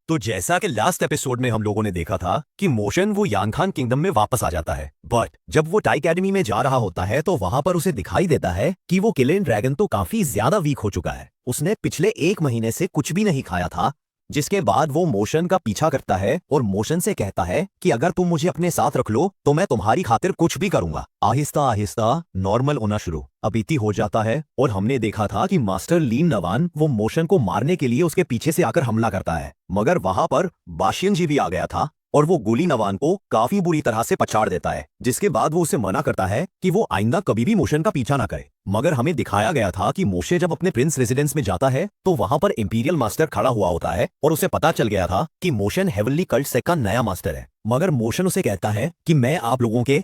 तो जैसा कि लास्ट एपिसोड में हम लोगों ने देखा था कि मोशन वो यान खान किंगडम में वापस आ जाता है, बट जब वो टाई एकेडमी में जा रहा होता है तो वहां पर उसे दिखाई देता है कि वो किलियन ड्रैगन तो काफी ज्यादा वीक हो चुका है। उसने पिछले 1 महीने से कुछ भी नहीं खाया था। जिसके बाद वो मोशन का पीछा करता है और मोशन से कहता है कि अगर तुम मुझे अपने साथ रख लो तो मैं तुम्हारी खातिर कुछ भी करूंगा। आहिस्ता आहिस्ता नॉर्मल होना शुरू अबीती हो जाता है और हमने देखा था कि मास्टर लीन नवान वो मोशन को मारने के लिए उसके पीछे से आकर हमला करता है, मगर वहां पर बाशियन जी भी आ गया था और वो गोली नवान को काफी बुरी तरह से पछाड़ देता है। जिसके बाद वो उसे मना करता है कि वो आइंदा कभी भी मोशन का पीछा ना करे। मगर हमें दिखाया गया था कि मोशे जब अपने प्रिंस रेजिडेंस में जाता है तो वहां पर इंपीरियल मास्टर खड़ा हुआ होता है और उसे पता चल गया था कि मोशन हेवनली कल्ट सेक्ट का नया मास्टर है। मगर मोशन उसे कहता है कि मैं आप लोगों के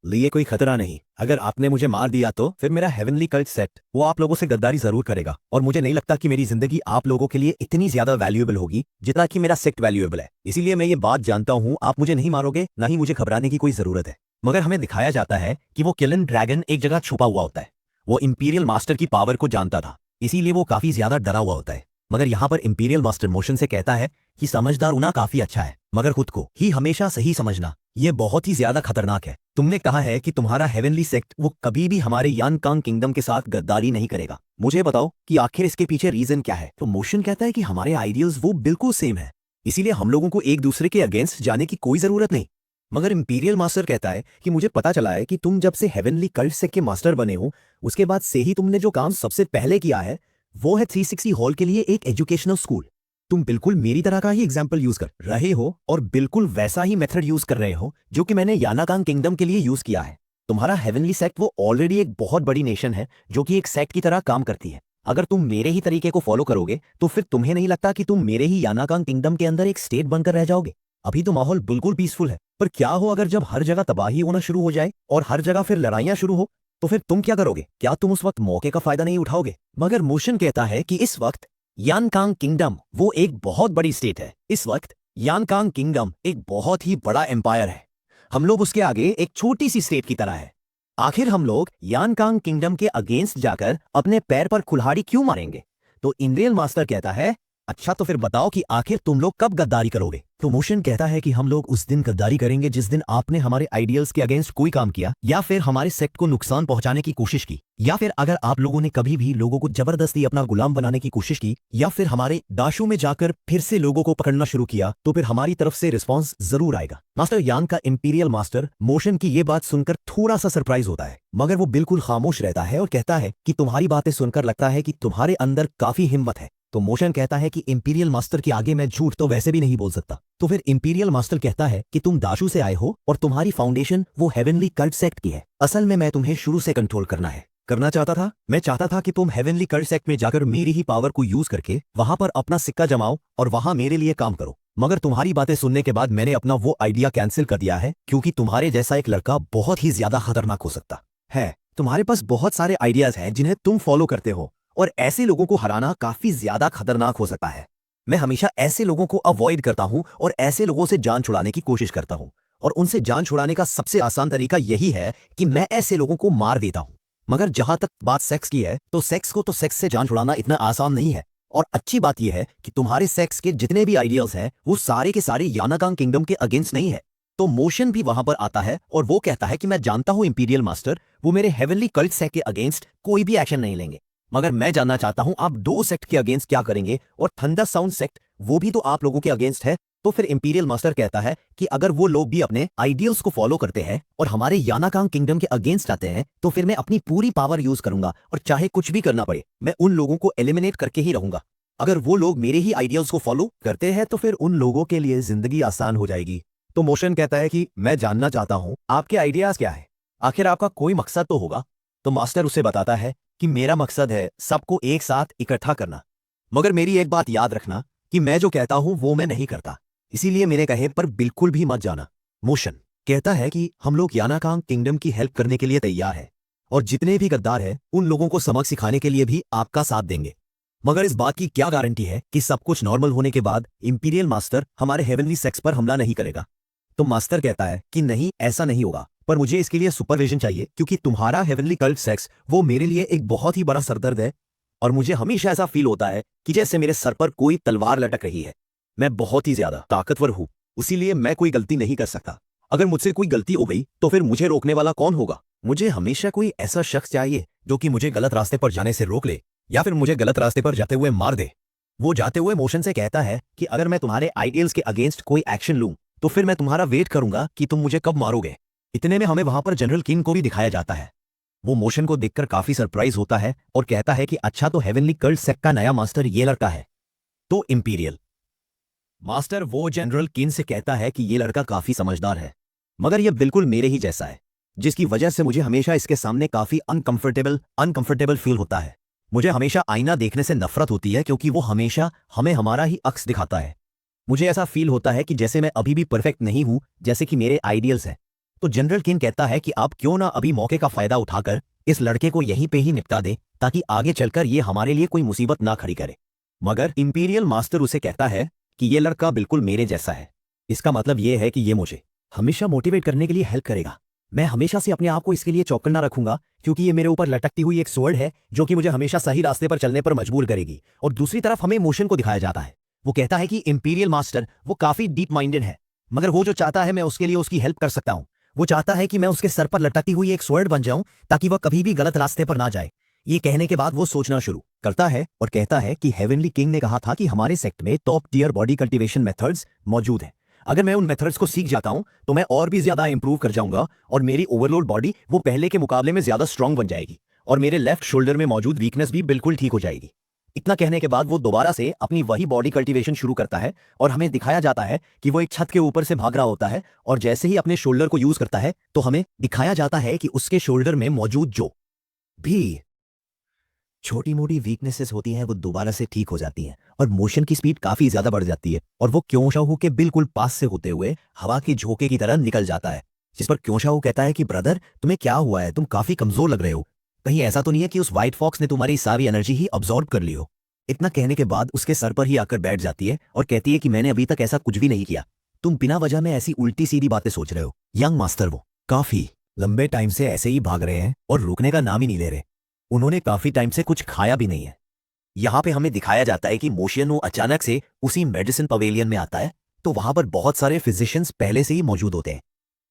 लिए कोई खतरा नहीं, अगर आपने मुझे मार दिया तो फिर मेरा हेवनली कल्ट सेक्ट वो आप लोगों से गद्दारी जरूर करेगा और मुझे नहीं लगता कि मेरी जिंदगी आप लोगों के लिए इतनी ज्यादा वैल्यूएबल होगी जितना कि मेरा सेक्ट वैल्यूएबल है। इसीलिए मैं ये बात जानता हूँ, आप मुझे नहीं मारोगे, ना ही मुझे घबराने की कोई जरूरत है। मगर हमें दिखाया जाता है कि वो किलियन ड्रैगन एक जगह छुपा हुआ होता है। वो इंपीरियल मास्टर की पावर को जानता था, इसीलिए वो काफी ज्यादा डरा हुआ होता है। मगर यहाँ पर इंपीरियल मास्टर मोशन से कहता है कि समझदार होना काफी अच्छा है, मगर खुद को ही हमेशा सही समझना ये बहुत ही ज्यादा खतरनाक है। तुमने कहा है कि तुम्हारा हेवनली सेक्ट वो कभी भी हमारे यान कांग किंगडम के साथ गद्दारी नहीं करेगा, मुझे बताओ कि आखिर इसके पीछे रीजन क्या है। तो मोशन कहता है कि हमारे आइडियल्स वो बिल्कुल सेम है, इसीलिए हम लोगों को एक दूसरे के अगेंस्ट जाने की कोई जरूरत नहीं। मगर इंपीरियल मास्टर कहता है कि मुझे पता चला है कि तुम जब से हेवनली कल्ट सेक्ट के मास्टर बने हो उसके बाद से ही तुमने जो काम सबसे पहले किया है वो है 360 हॉल के लिए एक एजुकेशनल स्कूल। तुम बिल्कुल मेरी तरह का ही एग्जाम्पल यूज कर रहे हो और बिल्कुल वैसा ही मेथड यूज कर रहे हो जो कि मैंने यानाकांग किंगडम के लिए यूज किया है। तुम्हारा हेवनली सेक्ट वो ऑलरेडी एक बहुत बड़ी नेशन है जो कि एक सेक्ट की तरह काम करती है। अगर तुम मेरे ही तरीके को फॉलो करोगे तो फिर तुम्हें नहीं लगता कि तुम मेरे ही यानाकांग किंगडम के अंदर एक स्टेट बनकर रह जाओगे। अभी तो माहौल बिल्कुल पीसफुल है, पर क्या हो अगर जब हर जगह तबाही होना शुरू हो जाए और हर जगह फिर लड़ाइयां शुरू हो, तो फिर तुम क्या करोगे? क्या तुम उस वक्त मौके का फायदा नहीं उठाओगे? मगर मोशन कहता है कि इस वक्त यानकांग किंगडम वो एक बहुत बड़ी स्टेट है। इस वक्त यानकांग किंगडम एक बहुत ही बड़ा एम्पायर है। हम लोग उसके आगे एक छोटी सी स्टेट की तरह है। आखिर हम लोग यानकांग किंगडम के अगेंस्ट जाकर अपने पैर पर कुल्हाड़ी क्यों मारेंगे? तो इंद्रियल मास्टर कहता है अच्छा तो फिर बताओ कि आखिर तुम लोग कब गद्दारी करोगे? तो मोशन कहता है कि हम लोग उस दिन गद्दारी करेंगे जिस दिन आपने हमारे आइडियल्स के अगेंस्ट कोई काम किया या फिर हमारे सेक्ट को नुकसान पहुंचाने की कोशिश की, या फिर अगर आप लोगों ने कभी भी लोगों को जबरदस्ती अपना गुलाम बनाने की कोशिश की, या फिर हमारे दाशों में जाकर फिर से लोगों को पकड़ना शुरू किया, तो फिर हमारी तरफ से रिस्पॉन्स जरूर आएगा। मास्टर यान का इंपीरियल मास्टर मोशन की ये बात सुनकर थोड़ा सा सरप्राइज होता है, मगर वो बिल्कुल खामोश रहता है और कहता है कि तुम्हारी बातें सुनकर लगता है कि तुम्हारे अंदर काफी हिम्मत है। तो मोशन कहता है कि इंपीरियल मास्टर के आगे मैं झूठ तो वैसे भी नहीं बोल सकता। तो फिर इंपीरियल मास्टर कहता है कि तुम दाशु से आए हो और तुम्हारी फाउंडेशन वो हेवनली कल्ट सेक्ट की है। असल में मैं तुम्हें शुरू से कंट्रोल करना चाहता था। मैं चाहता था कि तुम हेवनली कल्ट सेक्ट में जाकर मेरी ही पावर को यूज करके वहां पर अपना सिक्का जमाओ और वहां मेरे लिए काम करो। मगर तुम्हारी बातें सुनने के बाद मैंने अपना वो आइडिया कैंसिल कर दिया है, क्योंकि तुम्हारे जैसा एक लड़का बहुत ही ज्यादा खतरनाक हो सकता है। तुम्हारे पास बहुत सारे आइडियाज हैं जिन्हें तुम फॉलो करते हो और ऐसे लोगों को हराना काफी ज्यादा खतरनाक हो सकता है। मैं हमेशा ऐसे लोगों को अवॉइड करता हूं और ऐसे लोगों से जान छुड़ाने की कोशिश करता हूं, और उनसे जान छुड़ाने का सबसे आसान तरीका यही है कि मैं ऐसे लोगों को मार देता हूं। मगर जहां तक बात सेक्स की है तो सेक्स को तो सेक्स से जान छुड़ाना इतना आसान नहीं है। और अच्छी बात यह है कि तुम्हारे सेक्स के जितने भी आइडियल्स हैं वो सारे के सारे यानाकांग किंगडम के अगेंस्ट नहीं है। तो मोशन भी वहां पर आता है और वो कहता है कि मैं जानता हूं इंपीरियल मास्टर वो मेरे हेवनली कल्ट सेक्ट के अगेंस्ट कोई भी एक्शन नहीं लेंगे, मगर मैं जानना चाहता हूं आप 2 सेक्ट के अगेंस्ट क्या करेंगे, और थंडर साउंड सेक्ट वो भी तो आप लोगों के अगेंस्ट है। तो फिर इंपीरियल मास्टर कहता है कि अगर वो लोग भी अपने आइडियल्स को फॉलो करते हैं और हमारे यानाकांग किंगडम के अगेंस्ट आते हैं तो फिर मैं अपनी पूरी पावर यूज करूंगा और चाहे कुछ भी करना पड़े मैं उन लोगों को एलिमिनेट करके ही रहूंगा। अगर वो लोग मेरे ही आइडियल्स को फॉलो करते हैं तो फिर उन लोगों के लिए जिंदगी आसान हो जाएगी। तो मोशन कहता है कि मैं जानना चाहता हूं आपके आइडियाज क्या है, आखिर आपका कोई मकसद तो होगा। तो मास्टर उसे बताता है कि मेरा मकसद है सबको एक साथ इकट्ठा करना, मगर मेरी एक बात याद रखना कि मैं जो कहता हूं वो मैं नहीं करता, इसीलिए मेरे कहे पर बिल्कुल भी मत जाना। मोशन कहता है कि हम लोग यानाकांग किंगडम की हेल्प करने के लिए तैयार है और जितने भी गद्दार हैं उन लोगों को सबक सिखाने के लिए भी आपका साथ देंगे। मगर इस बात की क्या गारंटी है कि सब कुछ नॉर्मल होने के बाद इंपीरियल मास्टर हमारे हेवनली सेक्स पर हमला नहीं करेगा? तो मास्टर कहता है कि नहीं, ऐसा नहीं होगा, पर मुझे इसके लिए सुपरविजन चाहिए, क्योंकि तुम्हारा हेवनली कल्ट सेक्स वो मेरे लिए एक बहुत ही बड़ा सरदर्द है और मुझे हमेशा ऐसा फील होता है कि जैसे मेरे सर पर कोई तलवार लटक रही है। मैं बहुत ही ज्यादा ताकतवर हूँ, इसीलिए मैं कोई गलती नहीं कर सकता। अगर मुझसे कोई गलती हो गई तो फिर मुझे रोकने वाला कौन होगा? मुझे हमेशा कोई ऐसा शख्स चाहिए जो कि मुझे गलत रास्ते पर जाने से रोक ले, या फिर मुझे गलत रास्ते पर जाते हुए मार दे। वो जाते हुए मोशन से कहता है कि अगर मैं तुम्हारे आइडियल्स के अगेंस्ट कोई एक्शन लूं तो फिर मैं तुम्हारा वेट करूंगा कि तुम मुझे कब मारोगे। इतने में हमें वहां पर जनरल किंग को भी दिखाया जाता है। वो मोशन को देखकर काफी सरप्राइज होता है और कहता है कि अच्छा, तो हेवनली कल्ट सेक्ट का नया मास्टर ये लड़का है। तो इंपीरियल मास्टर वो जनरल किन से कहता है कि ये लड़का काफी समझदार है, मगर ये बिल्कुल मेरे ही जैसा है, जिसकी वजह से मुझे हमेशा इसके सामने काफी अनकंफर्टेबल फील होता है। मुझे हमेशा आईना देखने से नफरत होती है क्योंकि वो हमेशा हमें हमारा ही अक्स दिखाता है। मुझे ऐसा फील होता है कि जैसे मैं अभी भी परफेक्ट नहीं हूं, जैसे कि मेरे आइडियल्स हैं। तो जनरल किन कहता है कि आप क्यों ना अभी मौके का फायदा उठाकर इस लड़के को यहीं पे ही निपटा दें, ताकि आगे चलकर ये हमारे लिए कोई मुसीबत ना खड़ी करे। मगर इंपीरियल मास्टर उसे कहता है कि ये लड़का बिल्कुल मेरे जैसा है। इसका मतलब ये है कि ये मुझे हमेशा मोटिवेट करने के लिए हेल्प करेगा। मैं हमेशा से अपने आप को इसके लिए चौकन्ना रखूंगा, क्योंकि ये मेरे ऊपर लटकती हुई एक स्वॉर्ड है जो कि मुझे हमेशा सही रास्ते पर चलने पर मजबूर करेगी। और दूसरी तरफ हमें मोशन को दिखाया जाता है। वो कहता है कि इंपीरियल मास्टर वो काफी डीप माइंडेड है, मगर वो जो चाहता है मैं उसके लिए उसकी हेल्प कर सकता हूँ। वो चाहता है कि मैं उसके सर पर लटकती हुई एक स्वॉर्ड बन जाऊं, ताकि वह कभी भी गलत रास्ते पर ना जाए। ये कहने के बाद वो सोचना शुरू करता है और कहता है कि हेवनली किंग ने कहा था कि हमारे सेक्ट में top tier body cultivation methods मौजूद हैं। अगर मैं उन मेथड्स को सीख जाता हूं तो मैं और भी ज्यादा इंप्रूव कर जाऊंगा और मेरी ओवरलोड बॉडी वो पहले के मुकाबले में ज्यादा स्ट्रांग बन जाएगी और मेरे लेफ्ट शोल्डर में मौजूद वीकनेस भी बिल्कुल ठीक हो जाएगी। इतना कहने के बाद वो दोबारा से अपनी वही बॉडी कल्टीवेशन शुरू करता है और हमें दिखाया जाता है कि वो एक छत के ऊपर से भाग रहा होता है और जैसे ही अपने शोल्डर को यूज करता है तो हमें दिखाया जाता है कि उसके शोल्डर में मौजूद जो भी छोटी मोटी वीकनेसेस होती हैं वो दोबारा से ठीक हो जाती हैं और मोशन की स्पीड काफी ज्यादा बढ़ जाती है और वो क्योंशाहू के बिल्कुल पास से होते हुए हवा की झोंके की तरह निकल जाता है। जिस पर क्योंशाहू कहता है कि ब्रदर, तुम्हें क्या हुआ है? तुम काफी कमजोर लग रहे हो। कहीं ऐसा तो नहीं है कि उस व्हाइट फॉक्स ने तुम्हारी सारी एनर्जी ही अब्सॉर्ब कर ली हो? इतना कहने के बाद उसके सर पर ही आकर बैठ जाती है और कहती है कि मैंने अभी तक ऐसा कुछ भी नहीं किया। तुम बिना वजह में ऐसी उल्टी सीधी बातें सोच रहे हो। यंग मास्टर वो काफी लंबे टाइम से ऐसे ही भाग रहे हैं और रुकने का नाम ही नहीं ले रहे। उन्होंने काफी टाइम से कुछ खाया भी नहीं है। यहाँ पे हमें दिखाया जाता है कि मोशियन अचानक से उसी मेडिसिन पवेलियन में आता है, तो वहां पर बहुत सारे फिजिशियंस पहले से ही मौजूद होते हैं।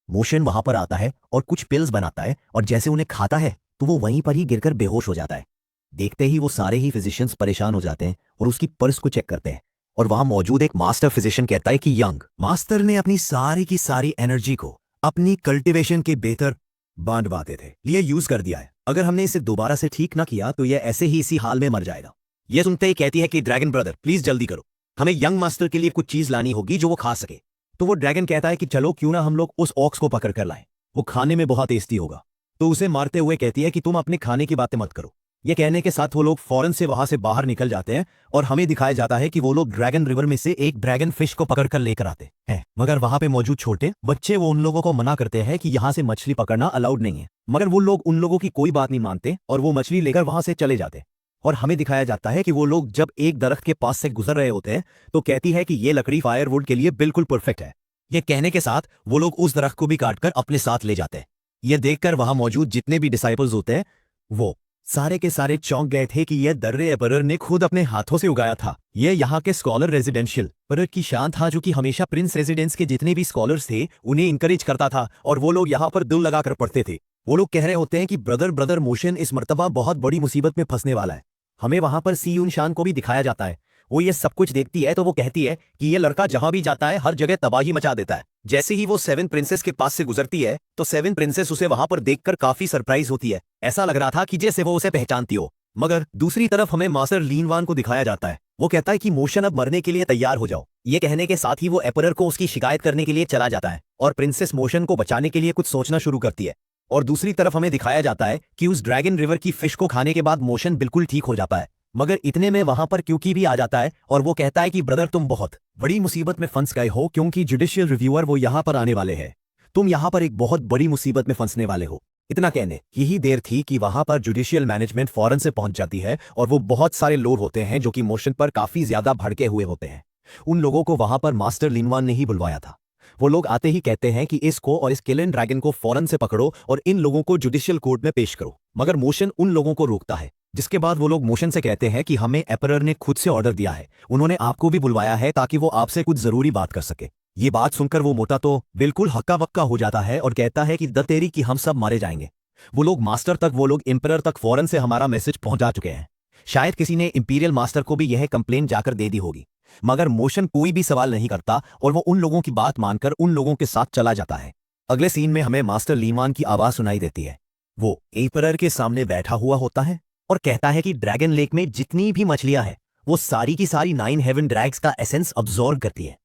मोशियन वहां पर आता है और कुछ पिल्स बनाता है और जैसे उन्हें खाता है तो वो वहीं पर ही गिरकर बेहोश हो जाता है। देखते ही वो सारे ही फिजिशियंस परेशान हो जाते हैं और उसकी पर्स को चेक करते हैं और वहां मौजूद एक मास्टर फिजिशियन कहता है कि यंग मास्टर ने अपनी सारी की सारी एनर्जी को अपनी कल्टिवेशन के बेहतर बांटवाते थे लिए यूज कर दिया है। अगर हमने इसे दोबारा से ठीक ना किया तो यह ऐसे ही इसी हाल में मर जाएगा। यह सुनते ही कहती है कि ड्रैगन ब्रदर, प्लीज जल्दी करो, हमें यंग मास्टर के लिए कुछ चीज लानी होगी जो वो खा सके। तो वो ड्रैगन कहता है कि चलो क्यों ना हम लोग उस ऑक्स को पकड़ कर लाएं, वो खाने में बहुत टेस्टी होगा। तो उसे मारते हुए कहती है कि तुम अपने खाने की बातें मत करो। यह कहने के साथ वो लोग फौरन से वहां से बाहर निकल जाते हैं और हमें दिखाया जाता है कि वो लोग ड्रैगन रिवर में से एक ड्रैगन फिश को पकड़कर लेकर आते हैं। मगर वहां पे मौजूद छोटे बच्चे वो उन लोगों को मना करते हैं कि यहाँ से मछली पकड़ना अलाउड नहीं है। मगर वो लोग उन लोगों की कोई बात नहीं मानते और वो मछली लेकर वहां से चले जाते। और हमें दिखाया जाता है कि वो लोग जब एक दरख्त के पास से गुजर रहे होते हैं तो कहती है कि ये लकड़ी फायरवुड के लिए बिल्कुल परफेक्ट है। ये कहने के साथ वो लोग उस दरख्त को भी काटकर अपने साथ ले जाते हैं। ये देखकर वहां मौजूद जितने भी डिसाइपल्स होते हैं वो सारे के सारे चौंक गए थे कि यह दर्रे एपरर ने खुद अपने हाथों से उगाया था। यह यहाँ के स्कॉलर रेजिडेंशियल परर की शान था, जो कि हमेशा प्रिंस रेजिडेंस के जितने भी स्कॉलर्स थे उन्हें इंकरेज करता था और वो लोग यहाँ पर दिल लगाकर पढ़ते थे। वो लोग कह रहे होते हैं कि ब्रदर मोशन इस मर्तबा बहुत बड़ी मुसीबत में फंसने वाला है। हमें वहां पर सी यून शान को भी दिखाया जाता है। वो ये सब कुछ देखती है तो वो कहती है कि ये लड़का जहां भी जाता है हर जगह तबाही मचा देता है। जैसे ही वो 7 प्रिंसेस के पास से गुजरती है तो 7 प्रिंसेस उसे वहां पर देखकर काफी सरप्राइज होती है। ऐसा लग रहा था कि जैसे वो उसे पहचानती हो। मगर दूसरी तरफ हमें मास्टर लीनवान को दिखाया जाता है। वो कहता है कि मोशन अब मरने के लिए तैयार हो जाओ। ये कहने के साथ ही वो एपरर को उसकी शिकायत करने के लिए चला जाता है और प्रिंसेस मोशन को बचाने के लिए कुछ सोचना शुरू करती है। और दूसरी तरफ हमें दिखाया जाता है कि उस ड्रैगन रिवर की फिश को खाने के बाद मोशन बिल्कुल ठीक हो जाता है। मगर इतने में वहां पर क्यूकी भी आ जाता है और वो कहता है कि ब्रदर, तुम बहुत बड़ी मुसीबत में फंस गए हो, क्योंकि जुडिशियल रिव्यूअर वो यहाँ पर आने वाले हैं। तुम यहाँ पर एक बहुत बड़ी मुसीबत में फंसने वाले हो। इतना कहने की ही देर थी कि वहां पर जुडिशियल मैनेजमेंट फौरन से पहुंच जाती है और वो बहुत सारे लोग होते हैं जो कि मोशन पर काफी ज्यादा भड़के हुए होते हैं। उन लोगों को वहां पर मास्टर लिनवान ने ही बुलवाया था। वो लोग आते ही कहते हैं कि इसको और इस किलन ड्रैगन को फौरन से पकड़ो और इन लोगों को जुडिशियल कोर्ट में पेश करो। मगर मोशन उन लोगों को रोकता है, जिसके बाद वो लोग मोशन से कहते हैं कि हमें एपरर ने खुद से ऑर्डर दिया है, उन्होंने आपको भी बुलवाया है ताकि वो आपसे कुछ जरूरी बात कर सके। ये बात सुनकर वो मोटा तो बिल्कुल हक्का बक्का हो जाता है और कहता है कि द तेरी कि हम सब मारे जाएंगे। वो लोग मास्टर तक, वो लोग एम्परर तक फौरन से हमारा मैसेज पहुंचा चुके हैं। शायद किसी ने इंपीरियल मास्टर को भी यह कंप्लेन जाकर दे दी होगी। मगर मोशन कोई भी सवाल नहीं करता और वो उन लोगों की बात मानकर उन लोगों के साथ चला जाता है। अगले सीन में हमें मास्टर लीवान की आवाज सुनाई देती है। वो एम्परर के सामने बैठा हुआ होता है और कहता है कि ड्रैगन लेक में जितनी भी मछलियां हैं वो सारी की सारी 9 हेवन ड्रैग्स का एसेंस अब्सॉर्ब करती है।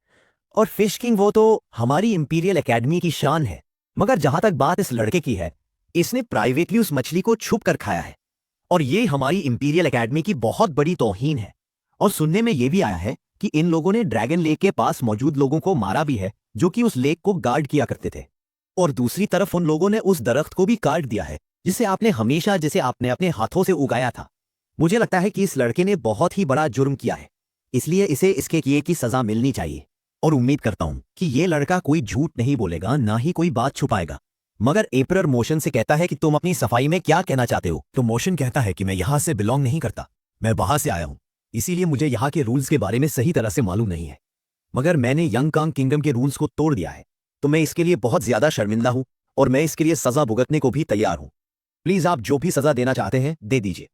और फिश किंग वो तो हमारी इंपीरियल एकेडमी की शान है। मगर जहां तक बात इस लड़के की है, इसने प्राइवेटली उस मछली को छुप कर खाया है और ये हमारी इंपीरियल एकेडमी की बहुत बड़ी तौहीन है। और सुनने में यह भी आया है कि इन लोगों ने ड्रैगन लेक के पास मौजूद लोगों को मारा भी है जो कि उस लेक को गार्ड किया करते थे। और दूसरी तरफ उन लोगों ने उस दरख्त को भी काट दिया है जिसे आपने अपने हाथों से उगाया था। मुझे लगता है कि इस लड़के ने बहुत ही बड़ा जुर्म किया है, इसलिए इसे इसके किए की सजा मिलनी चाहिए। और उम्मीद करता हूं कि ये लड़का कोई झूठ नहीं बोलेगा, ना ही कोई बात छुपाएगा। मगर एम्परर मोशन से कहता है कि तुम अपनी सफाई में क्या कहना चाहते हो? तो मोशन कहता है कि मैं यहां से बिलोंग नहीं करता, मैं बाहर से आया हूं, इसीलिए मुझे यहाँ के रूल्स के बारे में सही तरह से मालूम नहीं है। मगर मैंने यांगकांग किंगडम के रूल्स को तोड़ दिया है, तो मैं इसके लिए बहुत ज्यादा शर्मिंदा हूं और मैं इसके लिए सजा भुगतने को भी तैयार हूं। प्लीज आप जो भी सजा देना चाहते हैं दे दीजिए।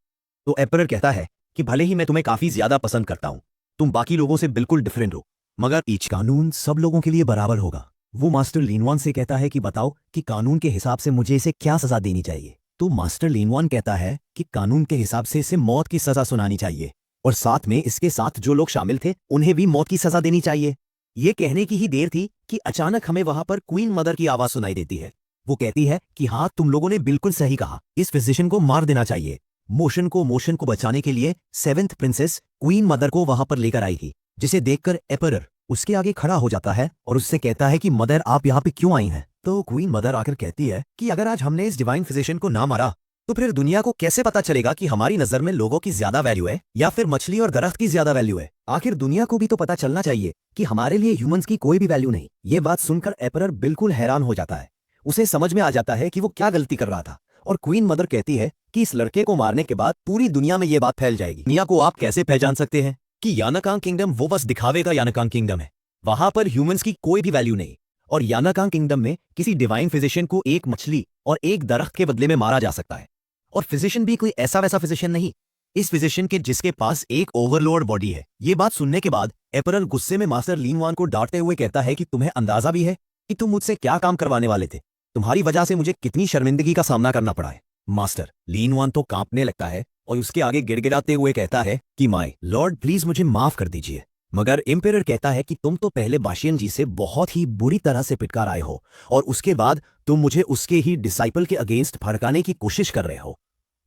तो एम्परर कहता है कि भले ही मैं तुम्हें काफी ज्यादा पसंद करता हूं, तुम बाकी लोगों से बिल्कुल डिफरेंट हो, मगर ईच कानून सब लोगों के लिए बराबर होगा। वो मास्टर लीनवान से कहता है कि बताओ कि कानून के हिसाब से मुझे इसे क्या सजा देनी चाहिए। तो मास्टर लीनवान कहता है कि कानून के हिसाब से इसे मौत की सजा सुनानी चाहिए और साथ में इसके साथ जो लोग शामिल थे उन्हें भी मौत की सजा देनी चाहिए। ये कहने की ही देर थी कि अचानक हमें वहां पर क्वीन मदर की आवाज सुनाई देती है। वो कहती है कि हाँ, तुम लोगों ने बिल्कुल सही कहा, इस फिजिशियन को मार देना चाहिए। मोशन को बचाने के लिए 7th प्रिंसेस क्वीन मदर को वहां पर लेकर आई थी, जिसे देखकर एम्परर उसके आगे खड़ा हो जाता है और उससे कहता है कि मदर आप यहाँ पे क्यों आई हैं? तो क्वीन मदर आकर कहती है कि अगर आज हमने इस डिवाइन फिजिशियन को ना मारा तो फिर दुनिया को कैसे पता चलेगा कि हमारी नजर में लोगों की ज्यादा वैल्यू है या फिर मछली और दरख्त की ज्यादा वैल्यू है। आखिर दुनिया को भी तो पता चलना चाहिए कि हमारे लिए ह्यूमंस की कोई भी वैल्यू नहीं। ये बात सुनकर एम्परर बिल्कुल हैरान हो जाता है। उसे समझ में आ जाता है कि वो क्या गलती कर रहा था और क्वीन मदर कहती है कि इस लड़के को मारने के बाद पूरी दुनिया में ये बात फैल जाएगी। दुनिया को आप कैसे पहचान सकते हैं कि यानाकांग किंगडम वो बस दिखावे का यानाकांग किंगडम है, वहां पर ह्यूमंस की कोई भी वैल्यू नहीं। और यानाकांग किंगडम में किसी डिवाइन फिजिशियन को एक मछली और एक दरख्त के बदले में मारा जा सकता है। और फिजिशियन भी कोई ऐसा वैसा फिजिशियन नहीं, इस फिजिशियन के जिसके पास एक ओवरलोड बॉडी है। ये बात सुनने के बाद एम्परर गुस्से में मास्टर लीनवान को डांटते हुए कहता है कि तुम्हें अंदाजा भी है कि तुम मुझसे क्या काम करवाने वाले थे? तुम्हारी वजह से मुझे कितनी शर्मिंदगी का सामना करना पड़ा है। मास्टर लीनवान तो कांपने लगता है और उसके आगे गिड़गिड़ाते हुए कहता है कि माय लॉर्ड प्लीज मुझे माफ कर दीजिए। मगर एम्परर कहता है कि तुम तो पहले बाशियन जी से बहुत ही बुरी तरह से पिटकार आए हो और उसके बाद तुम मुझे उसके ही डिसाइपल के अगेंस्ट भड़काने की कोशिश कर रहे हो।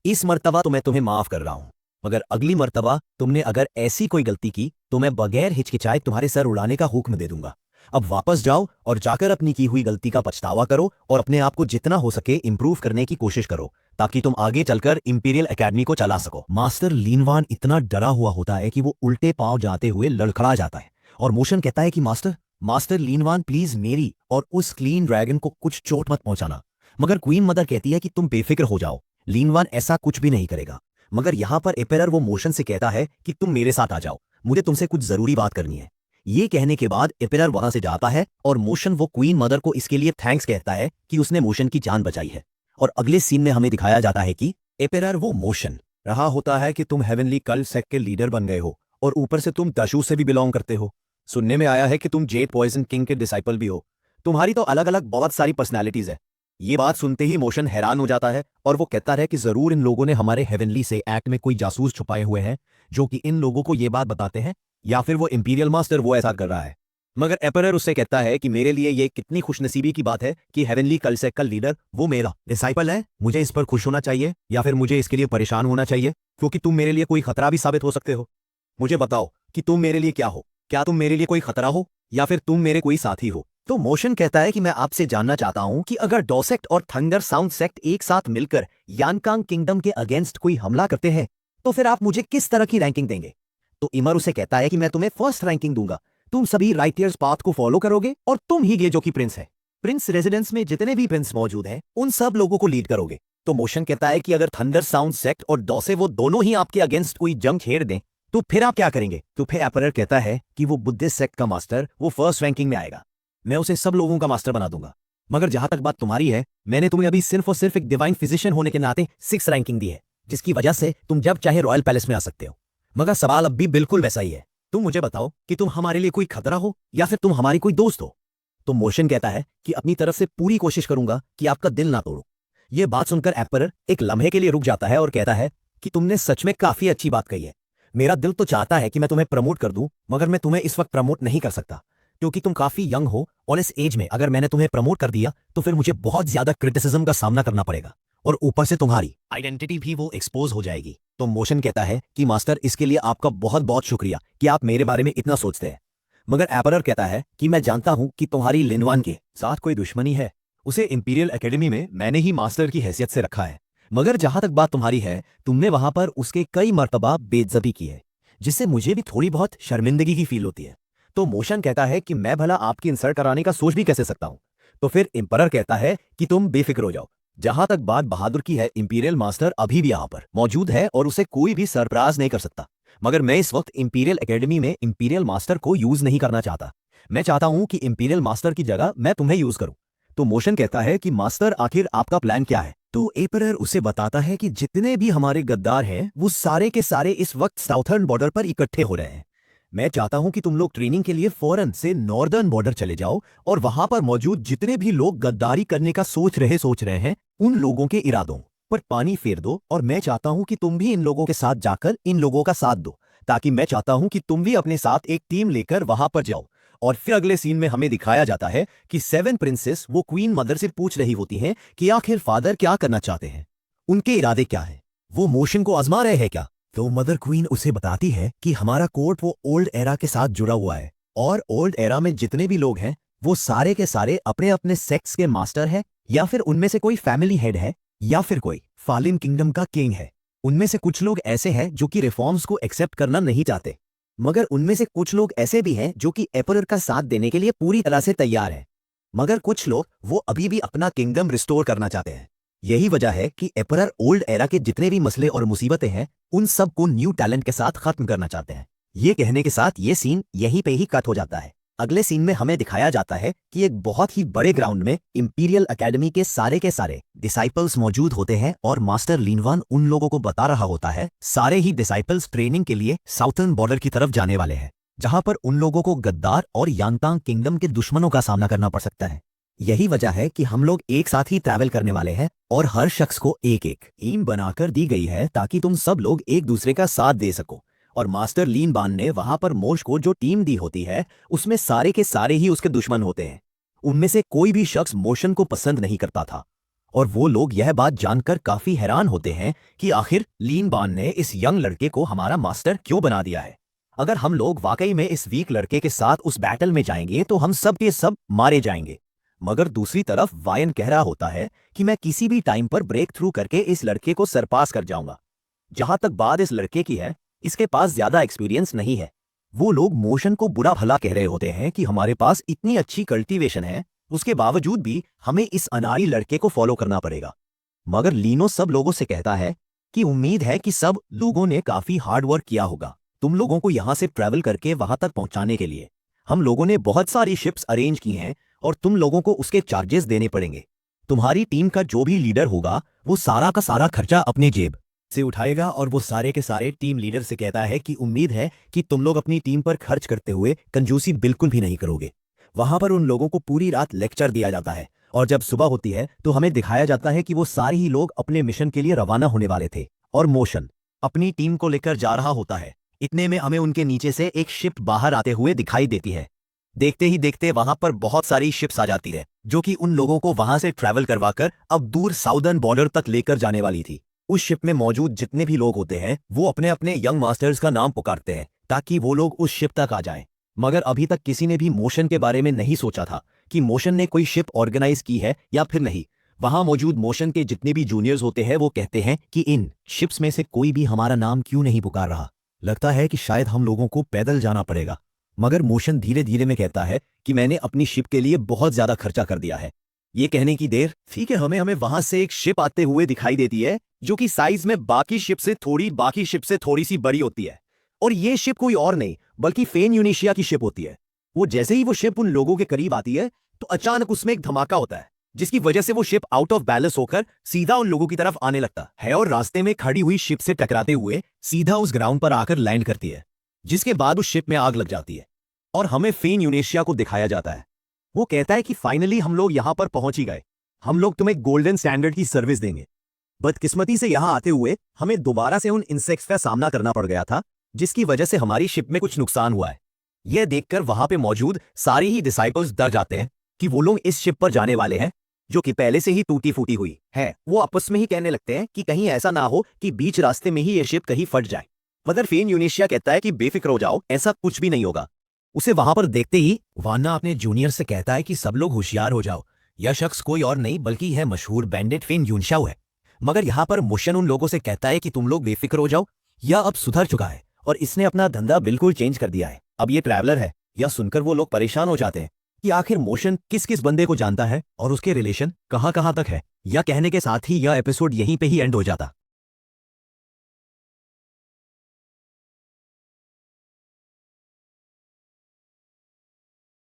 इस मर्तबा तो मैं तुम्हें माफ कर रहा हूं, मगर अगली मर्तबा तुमने अगर ऐसी कोई गलती की तो मैं बगैर हिचकिचाए तुम्हारे सर उड़ाने का हुक्म दे दूंगा। अब वापस जाओ और जाकर अपनी की हुई गलती का पछतावा करो और अपने आप को जितना हो सके इंप्रूव करने की कोशिश करो ताकि तुम आगे चलकर इंपीरियल एकेडमी को चला सको। मास्टर लीनवान इतना डरा हुआ होता है कि वो उल्टे पांव जाते हुए लड़खड़ा जाता है और मोशन कहता है कि मास्टर लीनवान प्लीज मेरी और उस क्लीन ड्रैगन को कुछ चोट मत पहुंचाना। मगर क्वीन मदर कहती है कि तुम बेफिक्र हो जाओ, लीनवान ऐसा कुछ भी नहीं करेगा। मगर यहां पर एम्परर वो मोशन से कहता है कि तुम मेरे साथ आ जाओ, मुझे तुमसे कुछ जरूरी बात करनी है। ये कहने के बाद एम्परर वहां से जाता है और मोशन वो क्वीन मदर को इसके लिए थैंक्स कहता है कि उसने मोशन की जान बचाई है। और अगले सीन में हमें दिखाया जाता है कि एम्परर वो मोशन रहा होता है कि तुम हेवनली कल्ट सेक्ट के लीडर बन गए हो और ऊपर से तुम दशू से भी बिलोंग करते हो। सुनने में आया है कि तुम जेड पॉइजन किंग के डिसाइपल भी हो। तुम्हारी तो अलग अलग बहुत सारी पर्सनैलिटीज है। ये बात सुनते ही मोशन हैरान हो जाता है और वो कहता है कि जरूर इन लोगों ने हमारे हेवनली से एक्ट में कोई जासूस छुपाए हुए हैं जो कि इन लोगों को ये बात बताते हैं, या फिर वो इंपीरियल मास्टर वो ऐसा कर रहा है। मगर एम्परर उससे कहता है कि मेरे लिए ये कितनी खुशनसीबी की बात है कि हेवनली कल्ट सेक्ट का लीडर वो मेरा डिसाइपल है। मुझे इस पर खुश होना चाहिए या फिर मुझे इसके लिए परेशान होना चाहिए, क्योंकि तुम मेरे लिए कोई खतरा भी साबित हो सकते हो। मुझे बताओ कि तुम मेरे लिए क्या हो, क्या तुम मेरे लिए कोई खतरा हो या फिर तुम मेरे कोई साथी हो? तो मोशन कहता है कि मैं आपसे जानना चाहता हूं कि अगर डॉ सेक्ट और थंडर साउंड सेक्ट एक साथ मिलकर यानकांग किंगडम के अगेंस्ट कोई हमला करते हैं तो फिर आप मुझे किस तरह की रैंकिंग देंगे? तो इमर उसे कहता है कि मैं तुम्हें फर्स्ट रैंकिंग दूंगा, तुम सभी राइटियर्स पाथ को फॉलो करोगे और तुम ही ये जो कि प्रिंस है, प्रिंस रेजिडेंस में जितने भी प्रिंस मौजूद हैं उन सब लोगों को लीड करोगे। तो मोशन कहता है कि अगर थंडर साउंड सेक्ट और डॉसे वो दोनों ही आपके अगेंस्ट कोई जंग छेड़ दें तो फिर आप क्या करेंगे? तो फिर एपरर कहता है कि वो बुद्धिस्ट सेक्ट का मास्टर वो फर्स्ट रैंकिंग में आएगा, मैं उसे सब लोगों का मास्टर बना दूंगा। मगर जहां तक बात तुम्हारी है, मैंने तुम्हें अभी सिर्फ और सिर्फ एक डिवाइन फिजिशियन होने के नाते 6 रैंकिंग दी है, जिसकी वजह से तुम जब चाहे रॉयल पैलेस में आ सकते हो। मगर सवाल अब भी बिल्कुल वैसा ही है, तुम मुझे बताओ कि तुम हमारे लिए कोई खतरा हो या फिर तुम हमारी कोई दोस्त हो। तो मोशन कहता है कि अपनी तरफ से पूरी कोशिश करूंगा कि आपका दिल ना तोड़ो। यह बात सुनकर एम्परर एक लम्हे के लिए रुक जाता है और कहता है कि तुमने सच में काफी अच्छी बात कही है। मेरा दिल तो चाहता है कि मैं तुम्हें प्रमोट कर दूं, मगर मैं तुम्हें इस वक्त प्रमोट नहीं कर सकता क्योंकि तुम काफी यंग हो और इस एज में अगर मैंने तुम्हें प्रमोट कर दिया तो फिर मुझे बहुत ज्यादा क्रिटिसिज्म का सामना करना पड़ेगा और ऊपर से तुम्हारी आइडेंटिटी भी वो एक्सपोज हो जाएगी। तो मोशन कहता है कि मास्टर, इसके लिए आपका बहुत बहुत शुक्रिया कि आप मेरे बारे में इतना सोचते हैं। मगर एपरर कहता है कि मैं जानता हूं कि तुम्हारी लिनवान के साथ कोई दुश्मनी है, उसे इंपीरियल एकेडमी में मैंने ही मास्टर की हैसियत से रखा है। मगर जहां तक बात तुम्हारी है, तुमने वहां पर उसके कई मर्तबा बेइज्जती की है, जिससे मुझे भी थोड़ी बहुत शर्मिंदगी की फील होती है। तो मोशन कहता है कि मैं भला आपकी इंसल्ट कराने का सोच भी कैसे सकता हूं। तो फिर एम्परर कहता है कि तुम बेफिक्र हो जाओ। जहां तक बात बहादुर की है, इंपीरियल मास्टर अभी भी यहां पर मौजूद है और उसे कोई भी सरप्राइज नहीं कर सकता। मगर मैं इस वक्त इंपीरियल एकेडमी में इंपीरियल मास्टर को यूज नहीं करना चाहता। मैं चाहता हूं कि इंपीरियल मास्टर की जगह मैं तुम्हें यूज करूं। तो मोशन कहता है कि मास्टर, आखिर आपका प्लान क्या है? तो एम्परर उसे बताता है कि जितने भी हमारे गद्दार हैं वो सारे के सारे इस वक्त साउथर्न बॉर्डर पर इकट्ठे हो रहे हैं। मैं चाहता हूं कि तुम लोग ट्रेनिंग के लिए फौरन से नॉर्दर्न बॉर्डर चले जाओ और वहां पर मौजूद जितने भी लोग गद्दारी करने का सोच रहे हैं उन लोगों के इरादों पर पानी फेर दो। और मैं चाहता हूं कि तुम भी इन लोगों के साथ जाकर इन लोगों का साथ दो, ताकि मैं चाहता हूं कि तुम भी अपने साथ एक टीम लेकर वहां पर जाओ। और फिर अगले सीन में हमें दिखाया जाता है कि 7 प्रिंसेस वो क्वीन मदर से पूछ रही होती हैं कि आखिर फादर क्या करना चाहते हैं, उनके इरादे क्या हैं, वो मोशन को आजमा रहे हैं क्या। तो मदर क्वीन उसे बताती है कि हमारा कोर्ट वो ओल्ड एरा के साथ जुड़ा हुआ है और ओल्ड एरा में जितने भी लोग हैं वो सारे के सारे अपने अपने सेक्स के मास्टर हैं, या फिर उनमें से कोई फैमिली हेड है, या फिर कोई फालिन किंगडम का किंग है। उनमें से कुछ लोग ऐसे हैं जो कि रिफॉर्म्स को एक्सेप्ट करना नहीं चाहते, मगर उनमें से कुछ लोग ऐसे भी हैं जो कि एम्परर का साथ देने के लिए पूरी तरह से तैयार हैं। मगर कुछ लोग वो अभी भी अपना किंगडम रिस्टोर करना चाहते हैं। यही वजह है कि एम्परर ओल्ड एरा के जितने भी मसले और मुसीबतें हैं उन सब को न्यू टैलेंट के साथ खत्म करना चाहते हैं। ये कहने के साथ ये सीन यहीं पे ही कट हो जाता है। अगले सीन में हमें दिखाया जाता है कि एक बहुत ही बड़े ग्राउंड में इंपीरियल एकेडमी के सारे डिसाइपल्स मौजूद होते हैं और मास्टर लिनवान उन लोगों को बता रहा होता है सारे ही डिसाइपल्स ट्रेनिंग के लिए साउथर्न बॉर्डर की तरफ जाने वाले हैं, जहां पर उन लोगों को गद्दार और यांतांग किंगडम के दुश्मनों का सामना करना पड़ सकता है। यही वजह है कि हम लोग एक साथ ही ट्रैवल करने वाले हैं और हर शख्स को एक एक टीम बनाकर दी गई है ताकि तुम सब लोग एक दूसरे का साथ दे सको। और मास्टर लीन बान ने वहां पर मोश को जो टीम दी होती है उसमें सारे के सारे ही उसके दुश्मन होते हैं। उनमें से कोई भी शख्स मोशन को पसंद नहीं करता था और वो लोग यह बात जानकर काफी हैरान होते हैं कि आखिर लीन बान ने इस यंग लड़के को हमारा मास्टर क्यों बना दिया है। अगर हम लोग वाकई में इस वीक लड़के के साथ उस बैटल में जाएंगे तो हम सब के सब मारे जाएंगे। मगर दूसरी तरफ वायन कह रहा होता है कि मैं किसी भी टाइम पर ब्रेक थ्रू करके इस लड़के को सरपास कर जाऊंगा। जहां तक बात इस लड़के की है, इसके पास ज्यादा एक्सपीरियंस नहीं है। वो लोग मोशन को बुरा भला कह रहे होते हैं कि हमारे पास इतनी अच्छी कल्टीवेशन है, उसके बावजूद भी हमें इस अनाड़ी लड़के को फॉलो करना पड़ेगा। मगर लीनो सब लोगों से कहता है कि उम्मीद है कि सब लोगों ने काफी हार्ड वर्क किया होगा तुम लोगों को यहां से ट्रैवल करके वहां तक पहुंचाने के लिए। हम लोगों ने बहुत सारी शिप्स अरेंज की हैं और तुम लोगों को उसके चार्जेस देने पड़ेंगे। तुम्हारी टीम का जो भी लीडर होगा वो सारा का सारा खर्चा अपने जेब से उठाएगा और वो सारे के सारे टीम लीडर से कहता है कि उम्मीद है कि तुम लोग अपनी टीम पर खर्च करते हुए कंजूसी बिल्कुल भी नहीं करोगे। वहां पर उन लोगों को पूरी रात लेक्चर दिया जाता है और जब सुबह होती है तो हमें दिखाया जाता है कि वो सारे ही लोग अपने मिशन के लिए रवाना होने वाले थे और मोशन अपनी टीम को लेकर जा रहा होता है। इतने में हमें उनके नीचे से एक शिप बाहर आते हुए दिखाई देती है। देखते ही देखते वहां पर बहुत सारी शिप्स आ जाती है जो कि उन लोगों को वहां से ट्रैवल करवाकर अब दूर साउदर्न बॉर्डर तक लेकर जाने वाली थी। उस शिप में मौजूद जितने भी लोग होते हैं वो अपने अपने यंग मास्टर्स का नाम पुकारते हैं ताकि वो लोग उस शिप तक आ जाएं। मगर अभी तक किसी ने भी मोशन के बारे में नहीं सोचा था कि मोशन ने कोई शिप ऑर्गेनाइज की है या फिर नहीं। वहां मौजूद मोशन के जितने भी जूनियर्स होते हैं वो कहते हैं कि इन शिप्स में से कोई भी हमारा नाम क्यों नहीं पुकार रहा। लगता है कि शायद हम लोगों को पैदल जाना पड़ेगा। मगर मोशन धीरे धीरे में कहता है कि मैंने अपनी शिप के लिए बहुत ज्यादा खर्चा कर दिया है। ये कहने की देर, ठीक है, हमें हमें वहां से एक शिप आते हुए दिखाई देती है जो कि साइज में बाकी शिप से थोड़ी सी बड़ी होती है। और ये शिप कोई और नहीं बल्कि फेन यूनिशिया की शिप होती है। वो जैसे ही वो शिप उन लोगों के करीब आती है तो अचानक उसमें एक धमाका होता है, जिसकी वजह से वो शिप आउट ऑफ बैलेंस होकर सीधा उन लोगों की तरफ आने लगता है और रास्ते में खड़ी हुई शिप से टकराते हुए सीधा उस ग्राउंड पर आकर लैंड करती है, जिसके बाद उस शिप में आग लग जाती है और हमें फेन यूनेशिया को दिखाया जाता है। वो कहता है कि फाइनली हम लोग यहां पर पहुंच ही गए, हम लोग तुम्हें गोल्डन स्टैंडर्ड की सर्विस देंगे। बदकिस्मती से यहां आते हुए हमें दोबारा से उन इंसेक्ट्स का सामना करना पड़ गया था, जिसकी वजह से हमारी शिप में कुछ नुकसान हुआ है। यह देखकर वहां पे मौजूद सारे ही डिसाइपल्स डर जाते हैं कि वो लोग इस शिप पर जाने वाले हैं जो कि पहले से ही टूटी फूटी हुई है। वो आपस में ही कहने लगते हैं कि कहीं ऐसा ना हो कि बीच रास्ते में ही ये शिप कहीं फट जाए। मगर फेन यूनेशिया कहता है कि बेफिक्र हो जाओ, ऐसा कुछ भी नहीं होगा। उसे वहां पर देखते ही वाना अपने जूनियर से कहता है कि सब लोग होशियार हो जाओ, यह शख्स कोई और नहीं बल्कि है मशहूर बैंडिट फेन यूनशाओ है। मगर यहाँ पर मोशन उन लोगों से कहता है कि तुम लोग बेफिक्र हो जाओ, यह अब सुधर चुका है और इसने अपना धंधा बिल्कुल चेंज कर दिया है, अब ये ट्रैवलर है। यह सुनकर वो लोग परेशान हो जाते हैं कि आखिर मोशन किस किस बंदे को जानता है और उसके रिलेशन कहां कहां तक है। यह कहने के साथ ही यह एपिसोड यहीं पे ही एंड हो जाता।